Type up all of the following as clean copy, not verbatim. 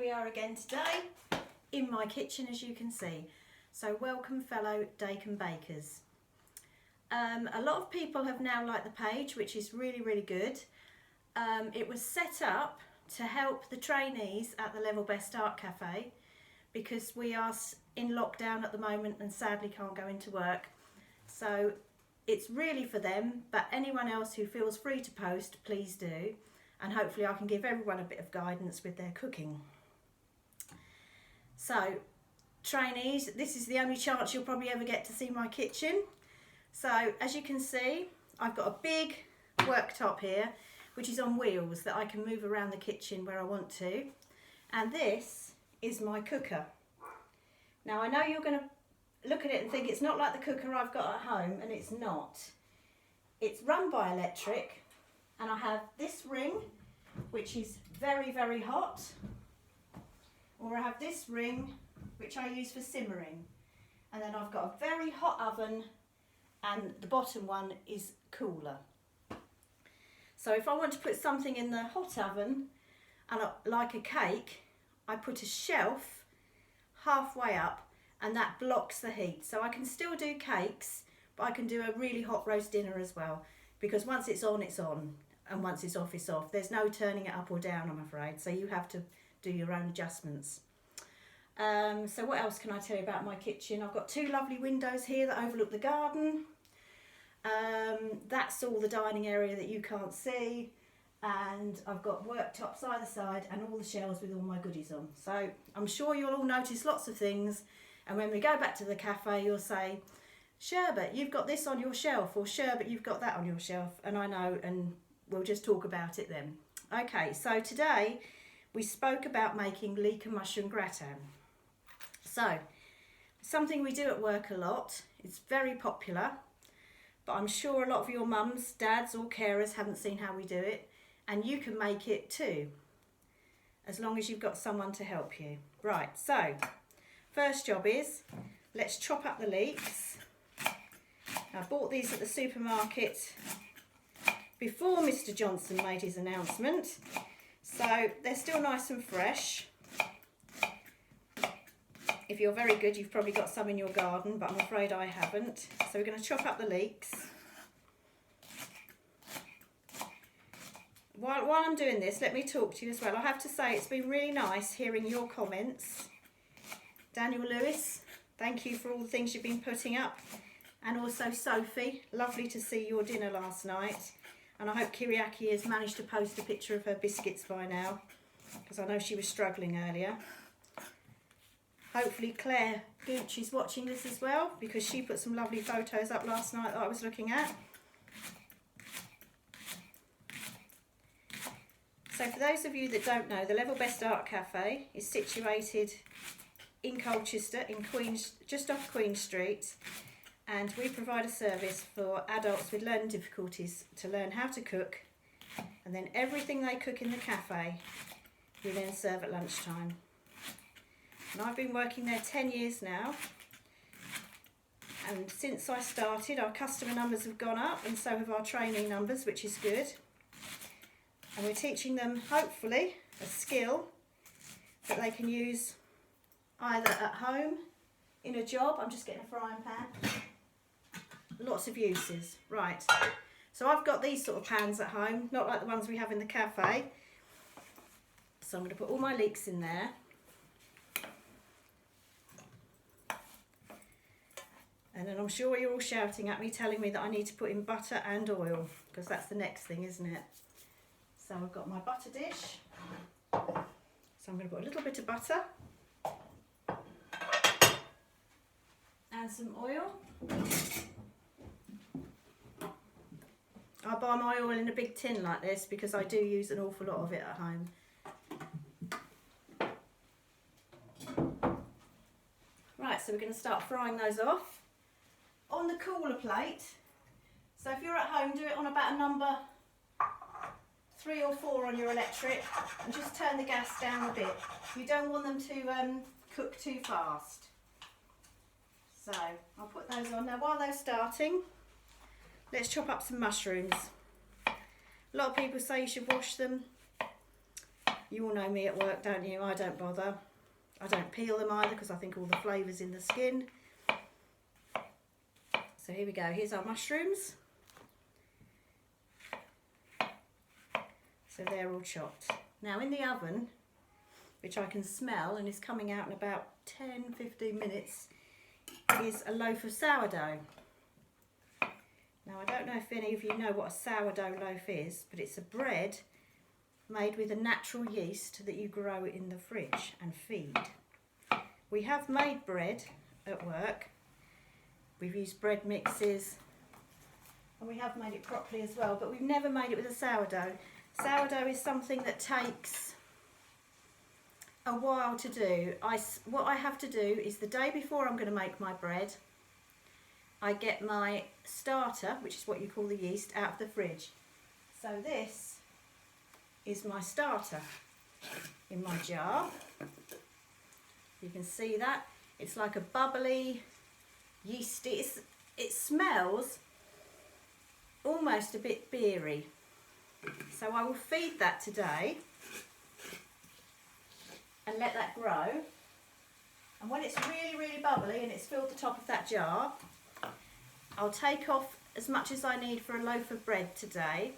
we are again today in my kitchen, as you can see. So welcome fellow Dakin bakers. A lot of people have now liked the page, which is really good. It was set up to help the trainees at the Level Best Art Cafe because we are in lockdown at the moment and sadly can't go into work. So it's really for them, but anyone else who feels free to post, please do. And hopefully I can give everyone a bit of guidance with their cooking. So, trainees, this is the only chance you'll probably ever get to see my kitchen. So, as you can see, I've got a big worktop here, which is on wheels that I can move around the kitchen where I want to. And this is my cooker. Now, I know you're going to look at it and think it's not like the cooker I've got at home, and it's not. It's run by electric. And I have this ring, which is very hot, or I have this ring, which I use for simmering. And then I've got a very hot oven, and the bottom one is cooler. So if I want to put something in the hot oven, and like a cake, I put a shelf halfway up, and that blocks the heat. So I can still do cakes, but I can do a really hot roast dinner as well, because once it's on, it's on. And once it's off, it's off. There's no turning it up or down, I'm afraid. So you have to do your own adjustments. So what else can I tell you about my kitchen? I've got two lovely windows here that overlook the garden. That's all the dining area that you can't see. And I've got worktops either side and all the shelves with all my goodies on. So I'm sure you'll all notice lots of things. And when we go back to the cafe, you'll say, Sherbet, you've got this on your shelf, or Sherbet, you've got that on your shelf. And I know, and we'll just talk about it then. Okay, so today we spoke about making leek and mushroom gratin. So, something we do at work a lot. It's very popular, but I'm sure a lot of your mums, dads or carers haven't seen how we do it, and you can make it too, as long as you've got someone to help you. Right, so first job is, let's chop up the leeks. I bought these at the supermarket before Mr. Johnson made his announcement, so they're still nice and fresh. If you're very good, you've probably got some in your garden, but I'm afraid I haven't. So we're going to chop up the leeks. While I'm doing this, let me talk to you as well. I have to say it's been really nice hearing your comments. Daniel Lewis, thank you for all the things you've been putting up. And also Sophie, lovely to see your dinner last night. And I hope Kiriaki has managed to post a picture of her biscuits by now, because I know she was struggling earlier. Hopefully Claire Gooch is watching this as well, because she put some lovely photos up last night that I was looking at. So for those of you that don't know, the Level Best Art Cafe is situated in Colchester, in Queen's, just off Queen Street. And we provide a service for adults with learning difficulties to learn how to cook, and then everything they cook in the cafe we then serve at lunchtime. And I've been working there 10 years now, and since I started our customer numbers have gone up, and so have our trainee numbers, which is good. And we're teaching them, hopefully, a skill that they can use either at home, in a job. I'm just getting a frying pan. Lots of uses. Right, so I've got these sort of pans at home, not like the ones we have in the cafe. So I'm going to put all my leeks in there. And then I'm sure you're all shouting at me, telling me that I need to put in butter and oil, because that's the next thing, isn't it? So I've got my butter dish. So I'm going to put a little bit of butter and some oil. I buy my oil in a big tin like this because I do use an awful lot of it at home. Right, so we're going to start frying those off on the cooler plate. So if you're at home, do it on about a number 3 or 4 on your electric, and just turn the gas down a bit. You don't want them to cook too fast. So I'll put those on. Now while they're starting, let's chop up some mushrooms. A lot of people say you should wash them. You all know me at work, don't you? I don't bother. I don't peel them either because I think all the flavour's in the skin. So here we go. Here's our mushrooms. So they're all chopped. Now in the oven, which I can smell and is coming out in about 10-15 minutes, is a loaf of sourdough. Now I don't know if any of you know what a sourdough loaf is, but it's a bread made with a natural yeast that you grow in the fridge and feed. We have made bread at work. We've used bread mixes and we have made it properly as well, but we've never made it with a sourdough. Sourdough is something that takes a while to do. What I have to do is the day before I'm going to make my bread, I get my starter, which is what you call the yeast, out of the fridge. So this is my starter in my jar. You can see that. It's like a bubbly, yeasty, it smells almost a bit beery. So I will feed that today and let that grow. And when it's really, really bubbly and it's filled the top of that jar, I'll take off as much as I need for a loaf of bread today,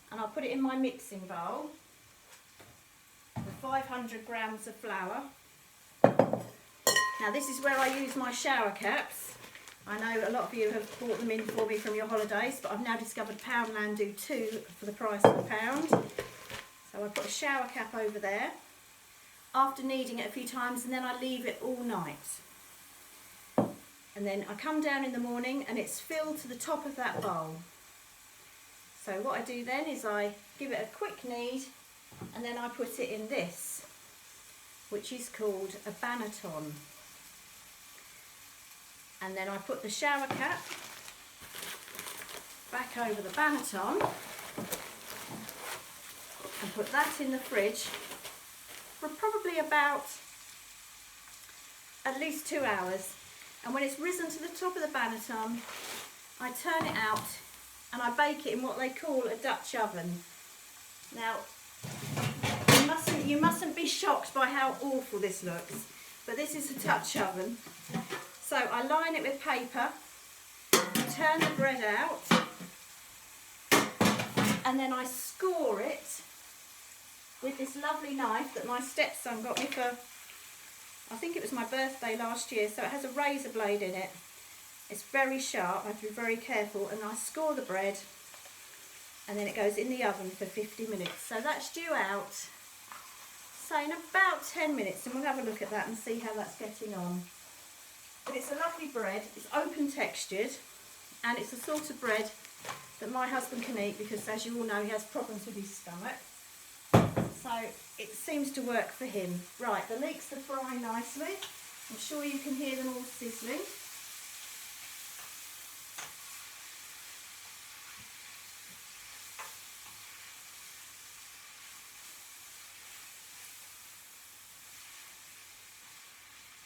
and I'll put it in my mixing bowl with 500 grams of flour. Now this is where I use my shower caps. I know a lot of you have bought them in for me from your holidays, but I've now discovered Poundland do 2 for the price of £1. So I put a shower cap over there after kneading it a few times, and then I leave it all night. And then I come down in the morning and it's filled to the top of that bowl. So what I do then is I give it a quick knead and then I put it in this, which is called a banneton. And then I put the shower cap back over the banneton and put that in the fridge for probably about at least 2 hours. And when it's risen to the top of the banneton, I turn it out and I bake it in what they call a Dutch oven. Now, you mustn't be shocked by how awful this looks, but this is a Dutch oven. So I line it with paper, turn the bread out, and then I score it with this lovely knife that my stepson got me for, I think it was my birthday last year. So it has a razor blade in it. It's very sharp, I have to be very careful, and I score the bread and then it goes in the oven for 50 minutes. So that's due out, say in about 10 minutes, and we'll have a look at that and see how that's getting on. But it's a lovely bread, it's open textured, and it's the sort of bread that my husband can eat because, as you all know, he has problems with his stomach. So it seems to work for him. Right, the leeks are frying nicely. I'm sure you can hear them all sizzling.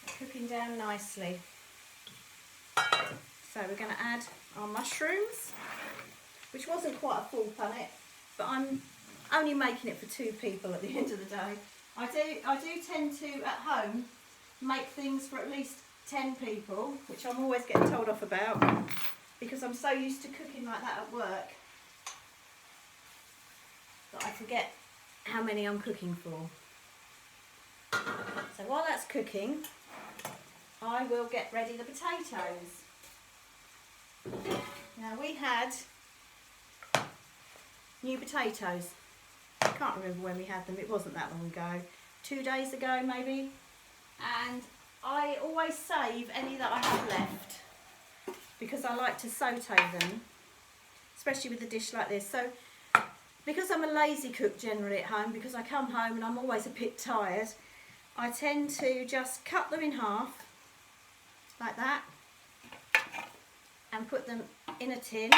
They're cooking down nicely. So we're going to add our mushrooms, which wasn't quite a full punnet, but I'm only making it for 2 people at the end of the day. I do tend to, at home, make things for at least 10 people, which I'm always getting told off about because I'm so used to cooking like that at work that I forget how many I'm cooking for. So while that's cooking, I will get ready the potatoes. Now we had new potatoes. I can't remember when we had them, it wasn't that long ago. 2 days ago maybe. And I always save any that I have left because I like to saute them, especially with a dish like this. So because I'm a lazy cook generally at home, because I come home and I'm always a bit tired, I tend to just cut them in half like that and put them in a tin.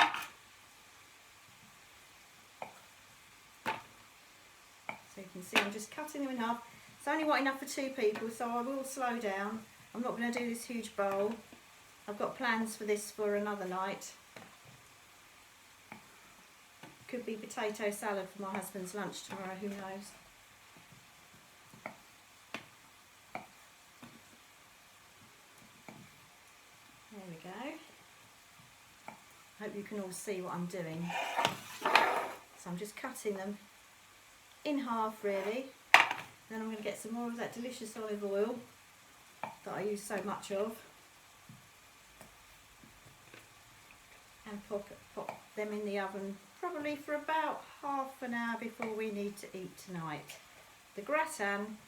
So you can see I'm just cutting them in half. It's only what enough for 2 people, so I will slow down. I'm not going to do this huge bowl. I've got plans for this for another night. Could be potato salad for my husband's lunch tomorrow, who knows. you can all see what I'm doing. So I'm just cutting them in half really. Then I'm going to get some more of that delicious olive oil that I use so much of, and pop them in the oven probably for about half an hour before we need to eat tonight. The gratin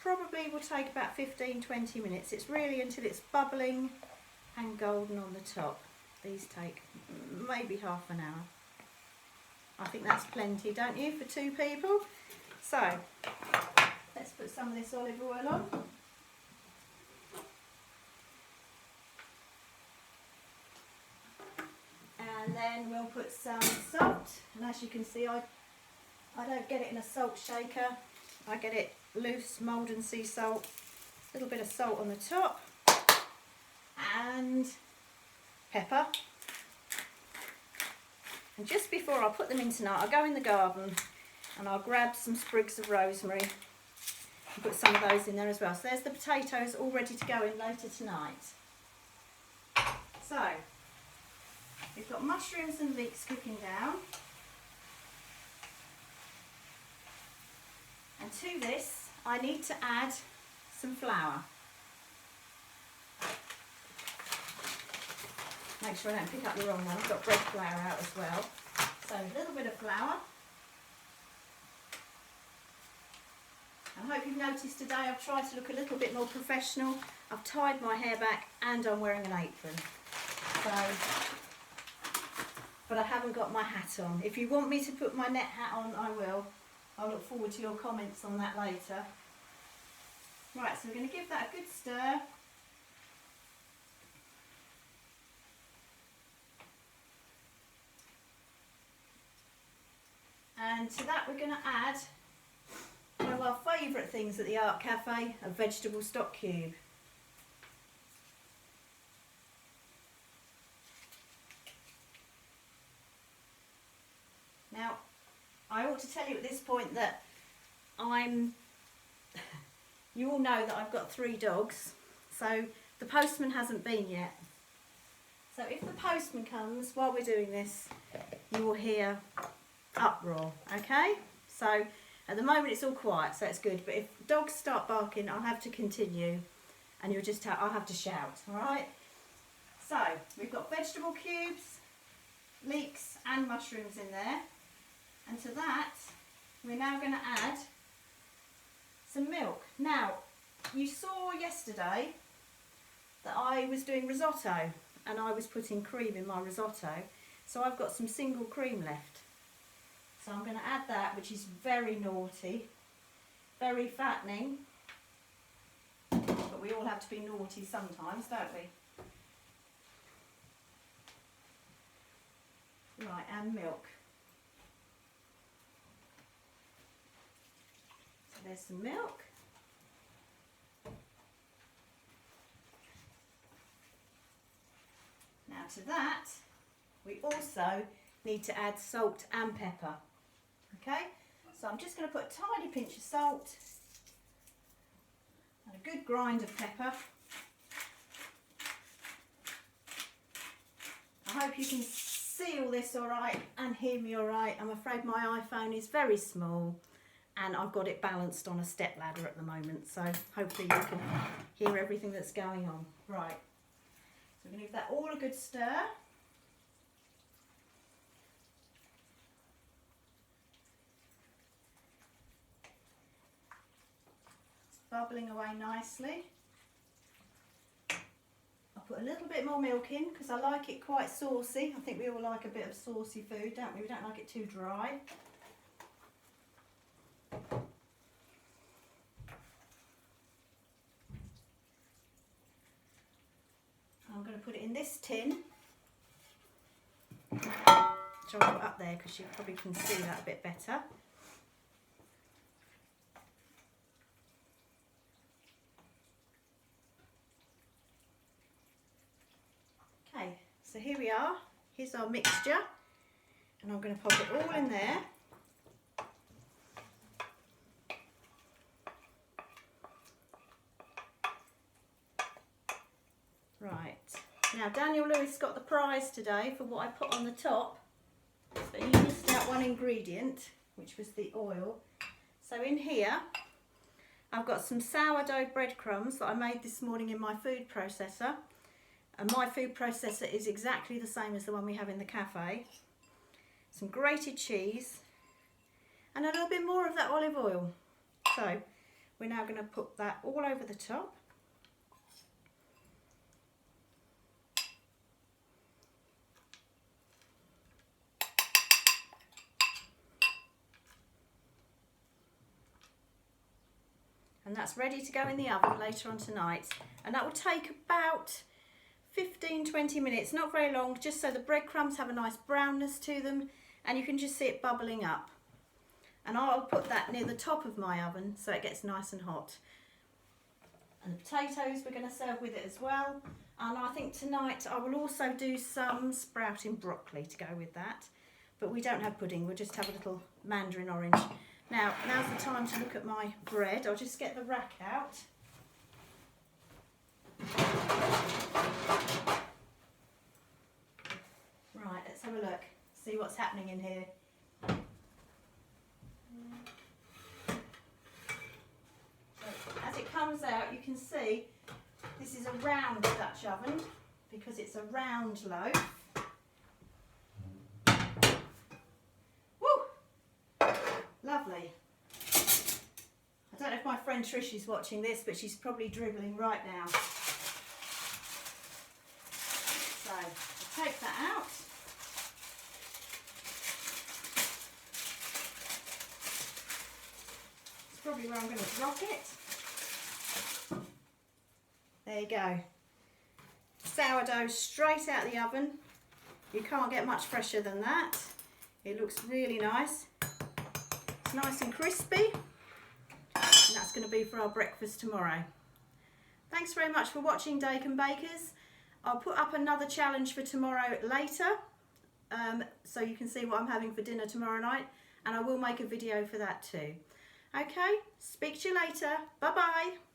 probably will take about 15-20 minutes. It's really until it's bubbling and golden on the top. These take maybe half an hour. I think that's plenty, don't you, for 2 people? So let's put some of this olive oil on. And then we'll put some salt. And as you can see, I don't get it in a salt shaker. I get it loose, Maldon sea salt. A little bit of salt on the top. And pepper. And just before I put them in tonight, I'll go in the garden and I'll grab some sprigs of rosemary and put some of those in there as well. So there's the potatoes all ready to go in later tonight. So we've got mushrooms and leeks cooking down. And to this I need to add some flour. Make sure I don't pick up the wrong one. I've got bread flour out as well. So a little bit of flour. I hope you've noticed today I've tried to look a little bit more professional. I've tied my hair back and I'm wearing an apron. But I haven't got my hat on. If you want me to put my net hat on, I will. I'll look forward to your comments on that later. Right, so we're going to give that a good stir. And to that we're going to add one of our favourite things at the Art Cafe, a vegetable stock cube. Now, I ought to tell you at this point that you all know that I've got 3 dogs, so the postman hasn't been yet. So if the postman comes while we're doing this, you will hear uproar, okay? So at the moment it's all quiet, so it's good, but if dogs start barking, I'll have to continue and you'll just I'll have to shout, all right? So we've got vegetable cubes, leeks and mushrooms in there, and to that we're now going to add some milk. Now, you saw yesterday that I was doing risotto and I was putting cream in my risotto, so I've got some single cream left. So I'm going to add that, which is very naughty, very fattening, but we all have to be naughty sometimes, don't we? Right, and milk. So there's some milk. Now to that, we also need to add salt and pepper. Okay, so I'm just going to put a tiny pinch of salt and a good grind of pepper. I hope you can see all this all right and hear me all right. I'm afraid my iPhone is very small and I've got it balanced on a step ladder at the moment, so hopefully you can hear everything that's going on. Right, so we're going to give that all a good stir. Bubbling away nicely. I'll put a little bit more milk in because I like it quite saucy. I think we all like a bit of saucy food, don't we? We don't like it too dry. I'm going to put it in this tin, which I'll put up there because you probably can see that a bit better. Okay, so here we are. Here's our mixture, and I'm going to pop it all in there. Right, Now Daniel Lewis got the prize today for what I put on the top, but he missed out one ingredient, which was the oil. So in here I've got some sourdough breadcrumbs that I made this morning in my food processor, and my food processor is exactly the same as the one we have in the cafe. Some grated cheese and a little bit more of that olive oil. So we're now going to put that all over the top. And that's ready to go in the oven later on tonight. And that will take about 15-20 minutes, not very long, just so the breadcrumbs have a nice brownness to them and you can just see it bubbling up. And I'll put that near the top of my oven so it gets nice and hot. And the potatoes we're going to serve with it as well. And I think tonight I will also do some sprouting broccoli to go with that. But we don't have pudding, we'll just have a little mandarin orange. Now, now's the time to look at my bread. I'll just get the rack out. Right, let's have a look, see what's happening in here. So, as it comes out, you can see this is a round Dutch oven because it's a round loaf. Lovely. I don't know if my friend Trish is watching this, but she's probably dribbling right now. So I'll take that out. It's probably where I'm going to drop it. There you go. Sourdough straight out of the oven. You can't get much fresher than that. It looks really nice. Nice and crispy, and that's going to be for our breakfast tomorrow. Thanks very much for watching, Dakin Bakers. I'll put up another challenge for tomorrow later, so you can see what I'm having for dinner tomorrow night, and I will make a video for that too. Okay, speak to you later. Bye bye.